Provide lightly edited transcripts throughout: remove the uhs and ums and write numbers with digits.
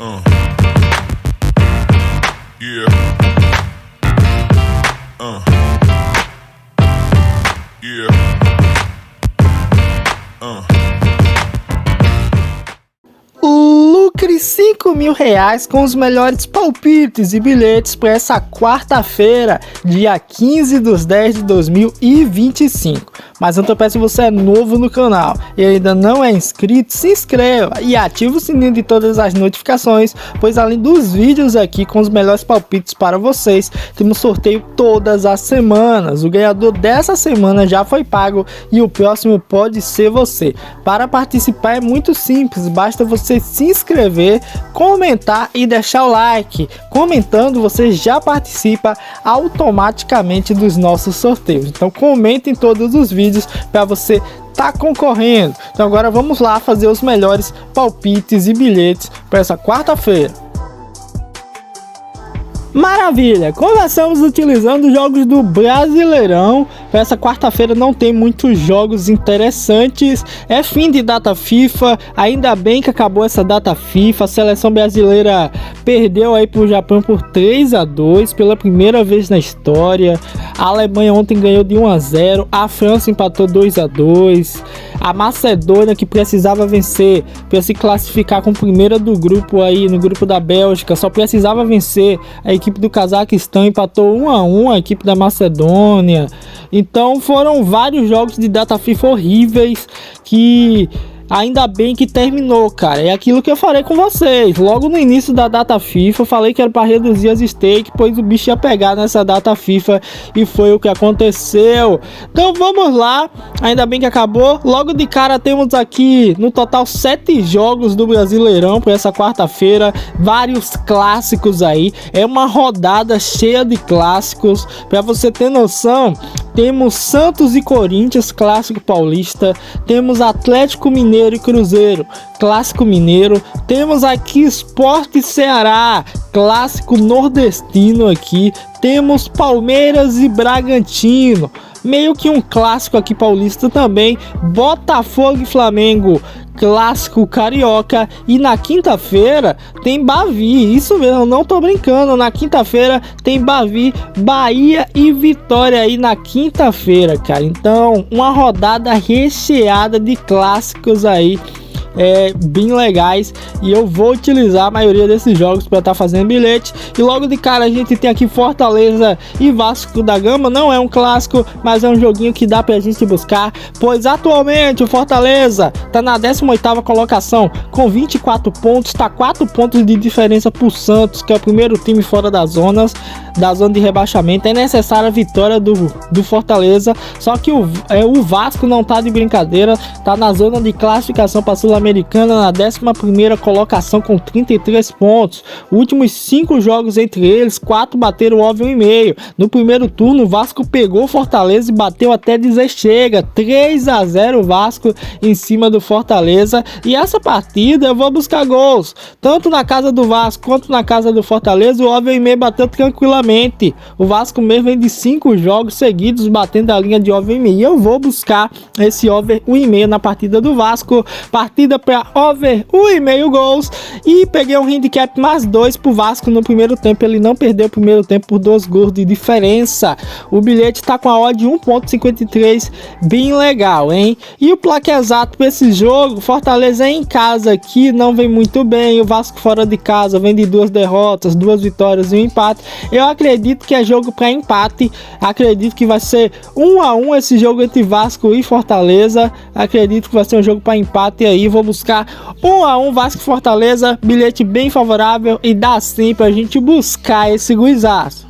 Yeah. Yeah. Lucre R$5.000 com os melhores palpites e bilhetes para essa quarta-feira, dia 15/10/2025. Mas eu peço, se você é novo no canal e ainda não é inscrito, se inscreva e ative o sininho de todas as notificações, pois além dos vídeos aqui com os melhores palpites para vocês, temos sorteio todas as semanas. O ganhador dessa semana já foi pago e o próximo pode ser você. Para participar é muito simples, basta você se inscrever, comentar e deixar o like. Comentando, você já participa automaticamente dos nossos sorteios. Então comentem todos os vídeos para você tá concorrendo. Então agora vamos lá fazer os melhores palpites e bilhetes para essa quarta-feira. Maravilha! Começamos utilizando jogos do Brasileirão. Para essa quarta-feira não tem muitos jogos interessantes. É fim de data FIFA. Ainda bem que acabou essa data FIFA. A seleção brasileira perdeu aí para o Japão por 3-2 pela primeira vez na história. A Alemanha ontem ganhou de 1-0. A França empatou 2-2. A Macedônia, que precisava vencer para se classificar com primeira do grupo aí, no grupo da Bélgica, só precisava vencer. A equipe do Cazaquistão empatou 1-1, a equipe da Macedônia. Então foram vários jogos de data FIFA horríveis que ainda bem que terminou, cara. É aquilo que eu falei com vocês. Logo no início da data FIFA, eu falei que era para reduzir as stakes, pois o bicho ia pegar nessa data FIFA e foi o que aconteceu. Então vamos lá. Ainda bem que acabou. Logo de cara temos aqui no total 7 jogos do Brasileirão para essa quarta-feira. Vários clássicos aí. É uma rodada cheia de clássicos. Para você ter noção, temos Santos e Corinthians, clássico paulista. Temos Atlético Mineiro e Cruzeiro, clássico mineiro. Temos aqui Sport e Ceará, clássico nordestino aqui. Temos Palmeiras e Bragantino, meio que um clássico aqui paulista também. Botafogo e Flamengo, clássico carioca. E na quinta-feira tem Bavi, isso mesmo, não tô brincando. Na quinta-feira tem Bavi, Bahia e Vitória aí na quinta-feira, cara. Então uma rodada recheada de clássicos aí, bem legais, e eu vou utilizar a maioria desses jogos para estar fazendo bilhete. E logo de cara a gente tem aqui Fortaleza e Vasco da Gama. Não é um clássico, mas é um joguinho que dá pra gente buscar, pois atualmente o Fortaleza tá na 18ª colocação com 24 pontos, tá 4 pontos de diferença pro Santos, que é o primeiro time fora da zona de rebaixamento. É necessária a vitória do Fortaleza, só que o Vasco não tá de brincadeira, tá na zona de classificação para Sul-Americana na 11ª colocação com 33 pontos. Últimos 5 jogos entre eles, 4 bateram o over 1,5. No primeiro turno, o Vasco pegou o Fortaleza e bateu até dizer chega. 3-0 o Vasco em cima do Fortaleza. E essa partida eu vou buscar gols, tanto na casa do Vasco quanto na casa do Fortaleza. O over 1,5 bateu tranquilamente. O Vasco mesmo vem de 5 jogos seguidos batendo a linha de over 1,5. E eu vou buscar esse over 1,5 na partida do Vasco. Partida para over 1,5 gols, e peguei um handicap mais 2 pro Vasco no primeiro tempo. Ele não perdeu o primeiro tempo por 2 gols de diferença. O bilhete tá com a odd de 1,53, bem legal, hein? E o placar exato para esse jogo: Fortaleza em casa aqui não vem muito bem, o Vasco fora de casa vem de 2 derrotas, 2 vitórias e 1 empate. Eu acredito que é jogo para empate, acredito que vai ser 1-1 esse jogo entre Vasco e Fortaleza. Acredito que vai ser um jogo para empate aí. Vou buscar 1-1 Vasco e Fortaleza, bilhete bem favorável, e dá sim pra gente buscar esse guizaço.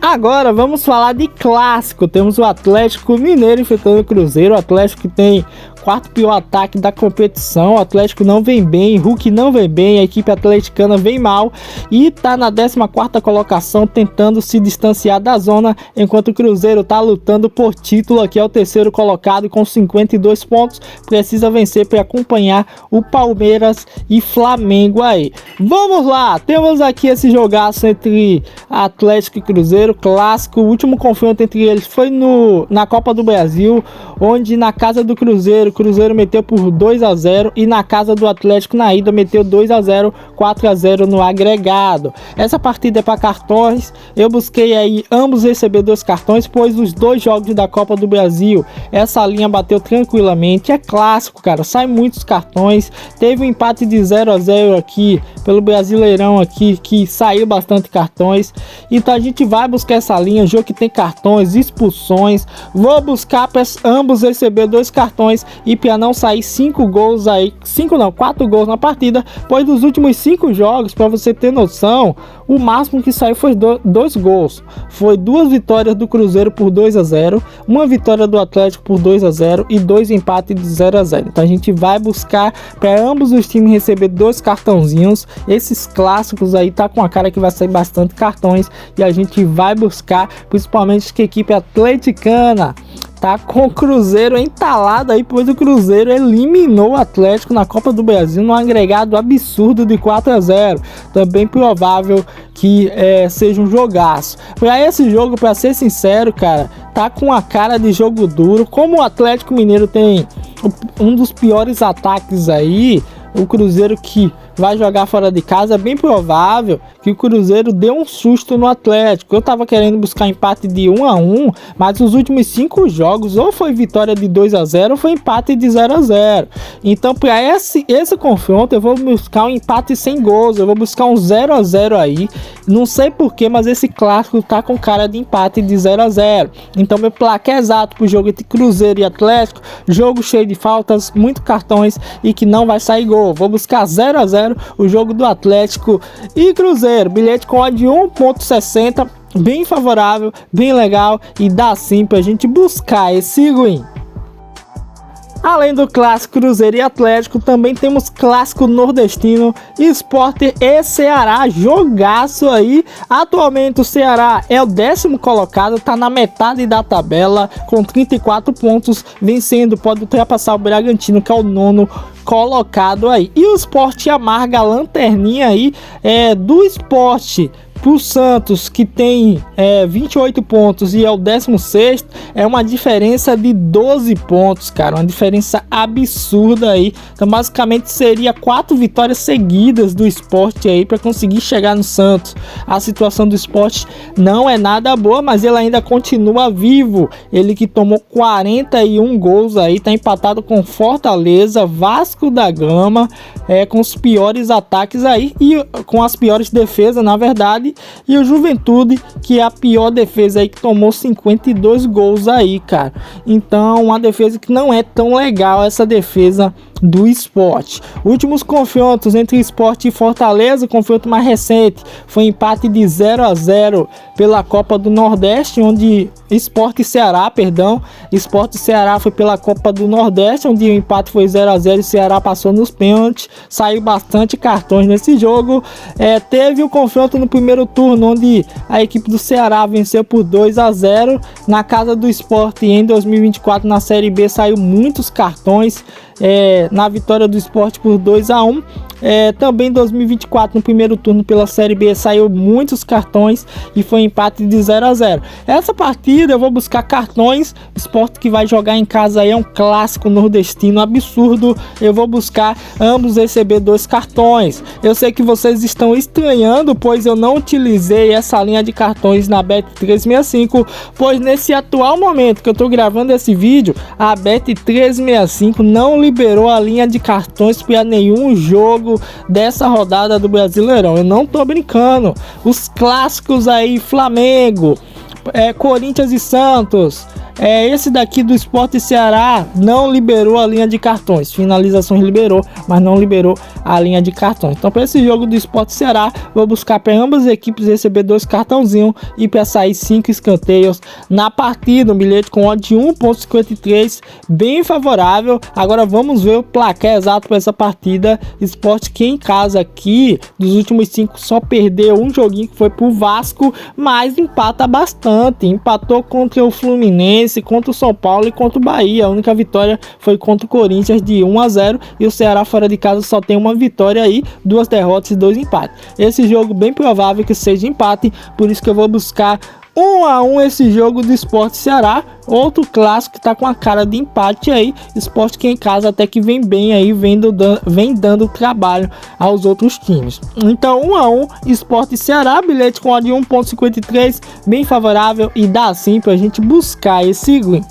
Agora vamos falar de clássico. Temos o Atlético Mineiro enfrentando o Cruzeiro. O Atlético que tem quarto pior ataque da competição. O Atlético não vem bem, Hulk não vem bem, a equipe atleticana vem mal e tá na 14ª colocação, tentando se distanciar da zona, enquanto o Cruzeiro tá lutando por título. Aqui é o terceiro colocado com 52 pontos, precisa vencer para acompanhar o Palmeiras e Flamengo aí. Vamos lá, temos aqui esse jogaço entre Atlético e Cruzeiro, clássico. O último confronto entre eles foi na Copa do Brasil, onde na casa do Cruzeiro o Cruzeiro meteu por 2-0 e na casa do Atlético na ida meteu 2-0, 4-0 no agregado. Essa partida é para cartões, eu busquei aí ambos receber 2 cartões, pois os 2 jogos da Copa do Brasil, essa linha bateu tranquilamente, é clássico, cara, sai muitos cartões, teve um empate de 0-0 aqui, pelo Brasileirão aqui, que saiu bastante cartões, então a gente vai buscar essa linha, jogo que tem cartões, expulsões, vou buscar para ambos receber 2 cartões e para não sair 5 gols aí, 4 gols na partida, pois dos últimos 5 jogos, para você ter noção, o máximo que saiu foi 2 gols, foi 2 vitórias do Cruzeiro por 2-0, uma vitória do Atlético por 2-0 e 2 empates de 0-0, então a gente vai buscar para ambos os times receber 2 cartãozinhos, esses clássicos aí tá com a cara que vai sair bastante cartões e a gente vai buscar, principalmente que a equipe atleticana tá com o Cruzeiro entalado aí, pois o Cruzeiro eliminou o Atlético na Copa do Brasil num agregado absurdo de 4-0. Também provável que seja um jogaço. Para esse jogo, para ser sincero, cara, tá com a cara de jogo duro. Como o Atlético Mineiro tem um dos piores ataques aí, o Cruzeiro que vai jogar fora de casa, é bem provável que o Cruzeiro dê um susto no Atlético. Eu tava querendo buscar empate de 1-1, mas os últimos 5 jogos ou foi vitória de 2-0 ou foi empate de 0-0. Então para esse confronto eu vou buscar um empate sem gols, eu vou buscar um 0-0 aí. Não sei porquê, mas esse clássico tá com cara de empate de 0-0. Então meu placar exato pro jogo entre Cruzeiro e Atlético, jogo cheio de faltas, muito cartões e que não vai sair gol. Vou buscar 0-0 o jogo do Atlético e Cruzeiro, bilhete com odd de 1.60, bem favorável, bem legal e dá sim pra gente buscar esse win. Além do clássico Cruzeiro e Atlético, também temos clássico nordestino, Sport e Ceará, jogaço aí. Atualmente o Ceará é o 10º colocado, tá na metade da tabela com 34 pontos, vencendo, pode ultrapassar o Bragantino, que é o 9º colocado aí. E o Sport amarga a lanterninha aí do Sport pro Santos, que tem 28 pontos e é o 16º, é uma diferença de 12 pontos, cara, uma diferença absurda aí. Então basicamente seria 4 vitórias seguidas do Sport aí para conseguir chegar no Santos. A situação do Sport não é nada boa, mas ele ainda continua vivo, ele que tomou 41 gols aí, tá empatado com Fortaleza, Vasco da Gama, com os piores ataques aí e com as piores defesas, na verdade. E o Juventude, que é a pior defesa aí, que tomou 52 gols aí, cara. Então, uma defesa que não é tão legal, essa defesa do Sport. Últimos confrontos entre Sport e Fortaleza, o confronto mais recente foi empate de 0-0 pela Copa do Nordeste, onde Sport e Ceará, Sport e Ceará foi pela Copa do Nordeste, onde o empate foi 0-0 e o Ceará passou nos pênaltis, saiu bastante cartões nesse jogo. Teve o confronto no primeiro turno, onde a equipe do Ceará venceu por 2-0 na casa do Sport, e em 2024 na Série B saiu muitos cartões, na vitória do Sport por 2-1. Também em 2024 no primeiro turno pela Série B saiu muitos cartões e foi empate de 0-0. Essa partida eu vou buscar cartões. O Sport que vai jogar em casa aí é um clássico nordestino absurdo, eu vou buscar ambos receber 2 cartões. Eu sei que vocês estão estranhando, pois eu não utilizei essa linha de cartões na Bet365, pois nesse atual momento que eu tô gravando esse vídeo, a Bet365 não liberou a linha de cartões para nenhum jogo dessa rodada do Brasileirão. Eu não tô brincando. Os clássicos aí, Flamengo, Corinthians e Santos, esse daqui do Sport e Ceará não liberou a linha de cartões. Finalizações liberou, mas não liberou a linha de cartões. Então para esse jogo do Sport e Ceará, vou buscar para ambas as equipes receber 2 cartãozinhos e para sair 5 escanteios na partida. Um bilhete com odd de 1.53, bem favorável. Agora vamos ver o placar exato para essa partida. Sport que em casa aqui, dos últimos 5 só perdeu um joguinho, que foi pro Vasco, mas empata bastante. Empatou contra o Fluminense, contra o São Paulo e contra o Bahia. A única vitória foi contra o Corinthians de 1-0, e o Ceará fora de casa só tem uma vitória aí, 2 derrotas e 2 empates. Esse jogo bem provável que seja empate, por isso que eu vou buscar 1 a 1 esse jogo do Sport Ceará, outro clássico que tá com a cara de empate aí. Sport que em casa até que vem bem aí, vem dando trabalho aos outros times. Então 1 a 1 Sport Ceará, bilhete com odd de 1.53, bem favorável e dá sim pra gente buscar esse win.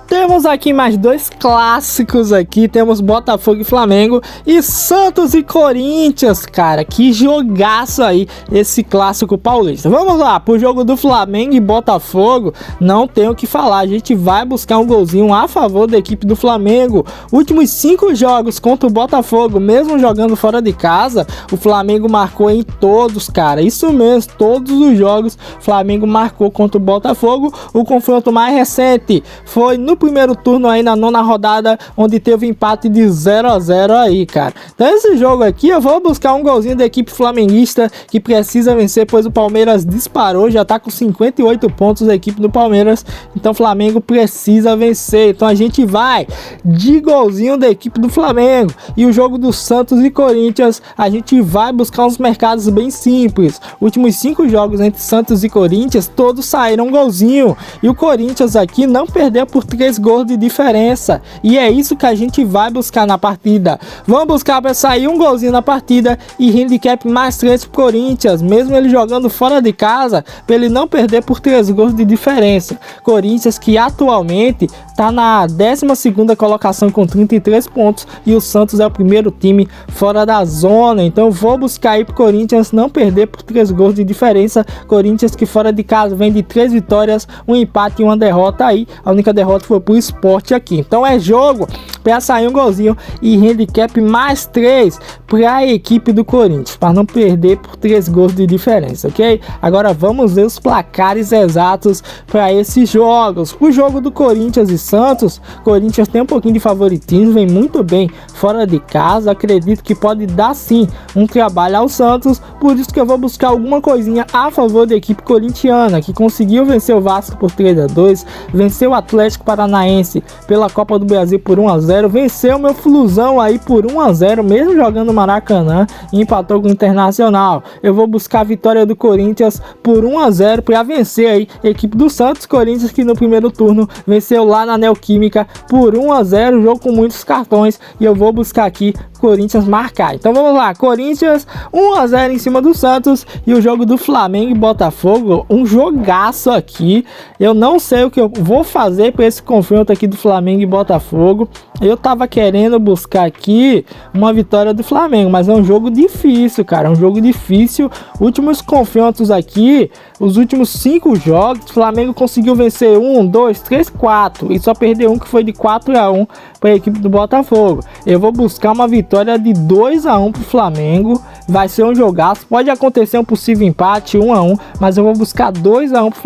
Temos aqui mais dois clássicos aqui, temos Botafogo e Flamengo e Santos e Corinthians, cara, que jogaço aí esse clássico paulista. Vamos lá, pro jogo do Flamengo e Botafogo, não tem o que falar, a gente vai buscar um golzinho a favor da equipe do Flamengo. Últimos 5 jogos contra o Botafogo, mesmo jogando fora de casa, o Flamengo marcou em todos, cara, isso mesmo, todos os jogos o Flamengo marcou contra o Botafogo. O confronto mais recente foi no primeiro turno aí na 9ª rodada, onde teve empate de 0 a 0 aí, cara. Então esse jogo aqui eu vou buscar um golzinho da equipe flamenguista que precisa vencer, pois o Palmeiras disparou, já tá com 58 pontos a equipe do Palmeiras, então o Flamengo precisa vencer. Então a gente vai de golzinho da equipe do Flamengo. E o jogo do Santos e Corinthians, a gente vai buscar uns mercados bem simples. Últimos 5 jogos entre Santos e Corinthians, todos saíram golzinho, e o Corinthians aqui não perdeu por 3 gols de diferença, e é isso que a gente vai buscar na partida. Vamos buscar para sair um golzinho na partida e handicap mais 3 pro Corinthians, mesmo ele jogando fora de casa, para ele não perder por 3 gols de diferença. Corinthians que atualmente tá na 12ª colocação com 33 pontos, e o Santos é o primeiro time fora da zona. Então vou buscar aí pro Corinthians não perder por 3 gols de diferença. Corinthians que fora de casa vem de 3 vitórias, um empate e uma derrota aí. A única derrota foi pro Sport aqui. Então é jogo para sair um golzinho e handicap mais 3 para a equipe do Corinthians, para não perder por 3 gols de diferença, ok? Agora vamos ver os placares exatos para esses jogos. O jogo do Corinthians e Santos, Corinthians tem um pouquinho de favoritismo, vem muito bem fora de casa, acredito que pode dar sim um trabalho ao Santos, por isso que eu vou buscar alguma coisinha a favor da equipe corintiana, que conseguiu vencer o Vasco por 3 a 2, venceu o Atlético Paranaense pela Copa do Brasil por 1 a 0, venceu o meu Flusão aí por 1 a 0, mesmo jogando no Maracanã, e empatou com o Internacional. Eu vou buscar a vitória do Corinthians por 1 a 0 para vencer aí a equipe do Santos. Corinthians que no primeiro turno venceu lá na Neoquímica por 1 a 0, jogo com muitos cartões, e eu vou buscar aqui Corinthians marcar. Então vamos lá, Corinthians 1 a 0 em cima do Santos. E o jogo do Flamengo e Botafogo, um jogaço aqui. Eu não sei o que eu vou fazer para esse confronto aqui do Flamengo e Botafogo. Eu tava querendo buscar aqui uma vitória do Flamengo, mas é um jogo difícil, cara, é um jogo difícil. Últimos confrontos aqui, os últimos 5 jogos, o Flamengo conseguiu vencer 1, 2, 3, 4 e só perdeu um que foi de 4 a 1 para a equipe do Botafogo. Eu vou buscar uma vitória de 2 a 1 pro Flamengo. Vai ser um jogaço, pode acontecer um possível empate 1 a 1, mas eu vou buscar 2 a 1 pro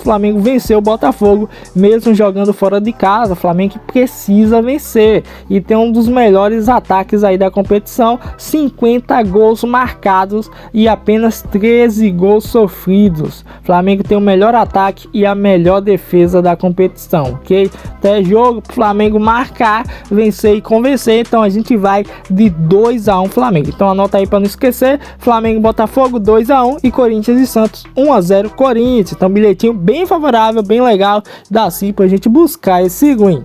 Flamengo vencer o Botafogo, mesmo jogando fora de casa. O Flamengo que precisa vencer e tem um dos melhores ataques aí da competição, 50 gols marcados e apenas 13 gols sofridos. O Flamengo tem o melhor ataque e a melhor defesa da competição, ok? Até jogo pro Flamengo marcar, vencer e convencer. Então a gente vai de 2 a 1 Flamengo. Então anota aí para não esquecer, Flamengo e Botafogo 2 a 1 e Corinthians e Santos 1 a 0 Corinthians. Então bilhetinho bem favorável, bem legal, dá sim pra gente buscar esse win.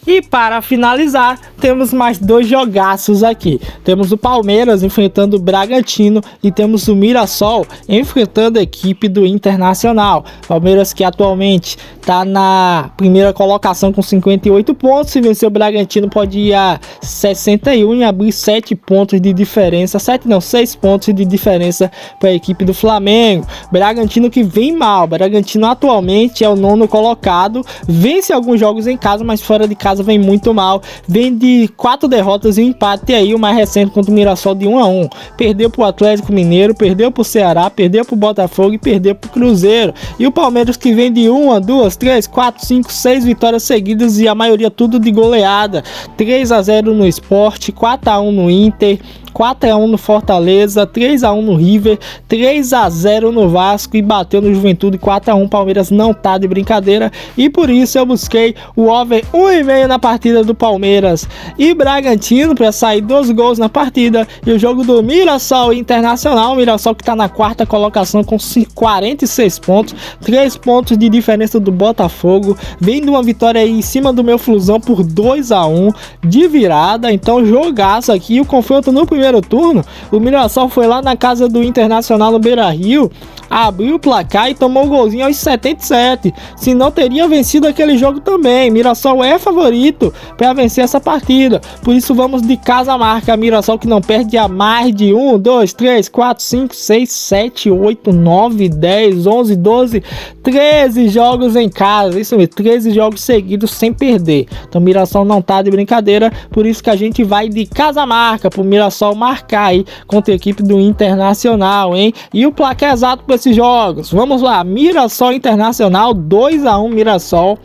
E para finalizar, temos mais 2 jogaços aqui. Temos o Palmeiras enfrentando o Bragantino e temos o Mirassol enfrentando a equipe do Internacional. Palmeiras que atualmente está na primeira colocação com 58 pontos. Se vencer o Bragantino pode ir a 61 e abrir 7 pontos de diferença. 6 pontos de diferença para a equipe do Flamengo. Bragantino que vem mal. Bragantino atualmente é o 9º colocado. Vence alguns jogos em casa, mas fora de casa vem muito mal, vem de 4 derrotas e um empate aí, o mais recente contra o Mirassol de 1 a 1, perdeu pro Atlético Mineiro, perdeu pro Ceará, perdeu pro Botafogo e perdeu pro Cruzeiro. E o Palmeiras que vem de 1, 2, 3, 4, 5, 6 vitórias seguidas e a maioria tudo de goleada, 3 a 0 no Sport, 4 a 1 no Inter, 4-1 no Fortaleza, 3-1 no River, 3-0 no Vasco e bateu no Juventude 4-1. Palmeiras não tá de brincadeira e por isso eu busquei o over 1,5 na partida do Palmeiras e Bragantino para sair 2 gols na partida. E o jogo do Mirassol Internacional, o Mirassol que tá na 4ª colocação com 46 pontos, 3 pontos de diferença do Botafogo, vem de uma vitória aí em cima do meu Flusão por 2-1 de virada. Então jogaço aqui, o confronto no primeiro turno, o Mirassol foi lá na casa do Internacional no Beira-Rio, abriu o placar e tomou um golzinho aos 77, se não teria vencido aquele jogo também. Mirassol é favorito para vencer essa partida, por isso vamos de casa marca. Mirassol que não perde a mais de 1, 2, 3, 4, 5, 6, 7, 8, 9, 10, 11, 12, 13 jogos em casa, isso mesmo, 13 jogos seguidos sem perder. Então Mirassol não tá de brincadeira, por isso que a gente vai de casa marca pro Mirassol marcar aí contra a equipe do Internacional, hein? E o placar exato para esses jogos, vamos lá, Mirassol Internacional 2-1 Mirassol.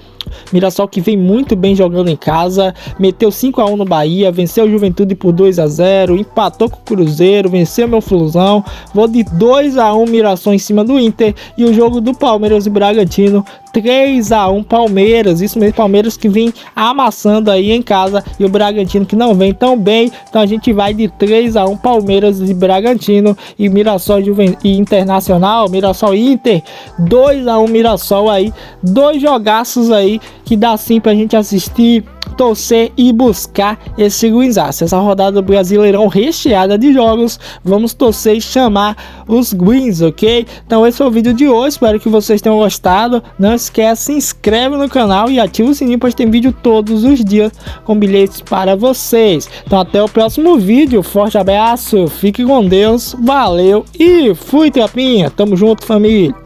Mirassol que vem muito bem jogando em casa, meteu 5-1 no Bahia, venceu o Juventude por 2-0, empatou com o Cruzeiro, venceu meu Flusão. Vou de 2-1 Mirassol em cima do Inter. E o jogo do Palmeiras e Bragantino 3-1 Palmeiras, isso mesmo, Palmeiras que vem amassando aí em casa e o Bragantino que não vem tão bem. Então a gente vai de 3-1 Palmeiras e Bragantino e Mirassol e Internacional, Mirassol e Inter 2-1 Mirassol aí, 2 jogaços aí que dá sim pra gente assistir, torcer e buscar esse Guinzaço. Essa rodada do Brasileirão recheada de jogos, vamos torcer e chamar os Greens, ok? Então esse foi o vídeo de hoje, espero que vocês tenham gostado. Não esquece, se inscreve no canal e ativa o sininho, pois tem vídeo todos os dias com bilhetes para vocês. Então até o próximo vídeo, forte abraço, fique com Deus, valeu e fui, tropinha, tamo junto, família.